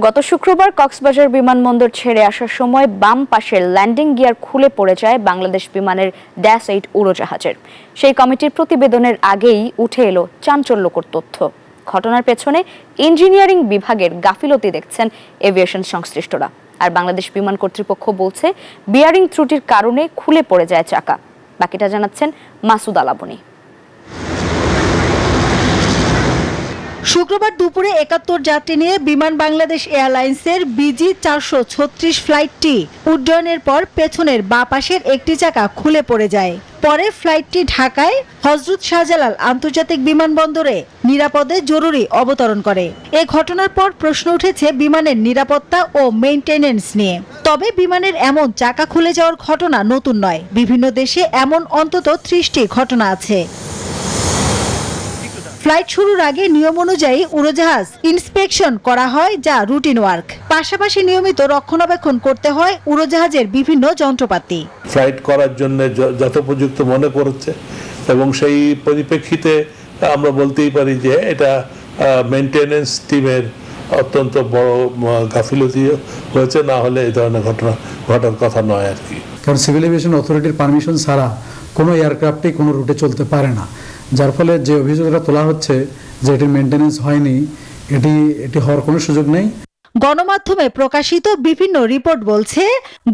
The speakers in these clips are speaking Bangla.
গত শুক্রবার কক্সবাজার বিমানবন্দর ছেড়ে আসার সময় বাম পাশের ল্যান্ডিং গিয়ার খুলে পড়ে যায় বাংলাদেশ বিমানের -8 উড়োজাহাজের। সেই কমিটির প্রতিবেদনের আগেই উঠে এলো চাঞ্চল্যকর তথ্য। ঘটনার পেছনে ইঞ্জিনিয়ারিং বিভাগের গাফিলতি দেখছেন এভিয়েশন সংশ্লিষ্টরা। আর বাংলাদেশ বিমান কর্তৃপক্ষ বলছে বিয়ারিং ত্রুটির কারণে খুলে পড়ে যায় চাকা। বাকিটা জানাচ্ছেন মাসুদ আলাবনী। শুক্রবার দুপুরে ৭১ যাত্রী নিয়ে বিমান বাংলাদেশ এয়ারলাইন্সের BG 436 ফ্লাইটটি উড্ডয়নের পর পেছনের বাঁ পাশের একটি চাকা খুলে পড়ে যায়। পরে ফ্লাইটটি ঢাকায় হযরত শাহজালাল আন্তর্জাতিক বিমানবন্দরে নিরাপদে জরুরি অবতরণ করে। এ ঘটনার পর প্রশ্ন উঠেছে বিমানের নিরাপত্তা ও মেইনটেনেন্স নিয়ে। তবে বিমানের এমন চাকা খুলে যাওয়ার ঘটনা নতুন নয়। বিভিন্ন দেশে এমন অন্তত 30টি ঘটনা আছে। ফ্লাইট শুরুর আগে নিয়ম অনুযায়ী উড়োজাহাজ ইন্সপেকশন করা হয়, যা রুটিন ওয়ার্ক। পাশাপাশি নিয়মিত রক্ষণাবেক্ষণ করতে হয় উড়োজাহাজের বিভিন্ন যন্ত্রপাতি। ফ্লাইট করার জন্য যথোপযুক্ত মনে করছে এবং সেই পরিপ্রেক্ষিতে আমরা বলতেই পারি যে এটা মেইনটেনেন্স টিমের অত্যন্ত বড় গাফিলতি হয়েছে, না হলে এই ধরনের ঘটনা ঘটার কথা নয় আর কি। কারণ সিভিল এভিয়েশন অথরিটির পারমিশন ছাড়া কোনো এয়ারক্রাফটই কোনো রুটে চলতে পারে না, যার ফলে যে অভিযোগটা তোলা হচ্ছে যে এটির মেইনটেনেন্স হয়নি, এটি হওয়ার কোনো সুযোগ নেই। গণমাধ্যমে প্রকাশিত বিভিন্ন রিপোর্ট বলছে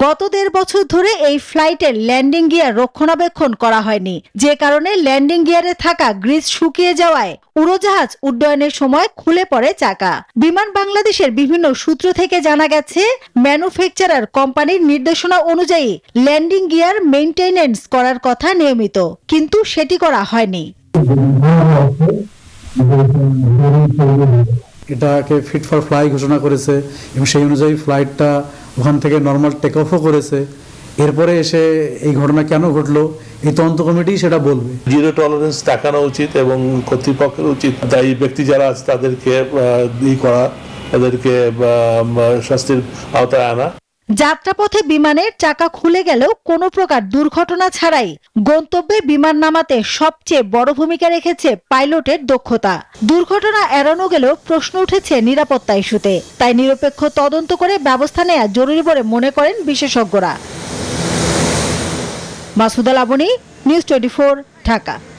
গত ১.৫ বছর ধরে এই ফ্লাইটের ল্যান্ডিং গিয়ার রক্ষণাবেক্ষণ করা হয়নি, যে কারণে ল্যান্ডিং গিয়ারে থাকা গ্রিস শুকিয়ে যাওয়ায় উড়োজাহাজ উড্ডয়নের সময় খুলে পড়ে চাকা। বিমান বাংলাদেশের বিভিন্ন সূত্র থেকে জানা গেছে ম্যানুফ্যাকচারার কোম্পানির নির্দেশনা অনুযায়ী ল্যান্ডিং গিয়ার মেইনটেনেন্স করার কথা নিয়মিত, কিন্তু সেটি করা হয়নি। এটাকে ফিট ফর ফ্লাই ঘোষণা করেছে এবং সেই অনুযায়ী ফ্লাইটটা ওখান থেকে নর্মাল টেক অফও করেছে। এরপরে এসে এই ঘটনা কেন ঘটলো এই তদন্ত কমিটি সেটা বলবে। জিরো টলারেন্স দেখানো উচিত এবং কর্তৃপক্ষের উচিত দায়ী ব্যক্তি যারা আছে তাদেরকে তাদেরকে শাস্তির আওতায় আনা। যাত্রাপথে বিমানের চাকা খুলে গেলেও কোনো প্রকার দুর্ঘটনা ছাড়াই গন্তব্যে বিমান নামাতে সবচেয়ে বড় ভূমিকা রেখেছে পাইলটের দক্ষতা। দুর্ঘটনা এড়ানো গেলেও প্রশ্ন উঠেছে নিরাপত্তা ইস্যুতে। তাই নিরপেক্ষ তদন্ত করে ব্যবস্থা নেওয়া জরুরি বলে মনে করেন বিশেষজ্ঞরা। মাসুদ আলাবনী, নিউজ 24, ঢাকা।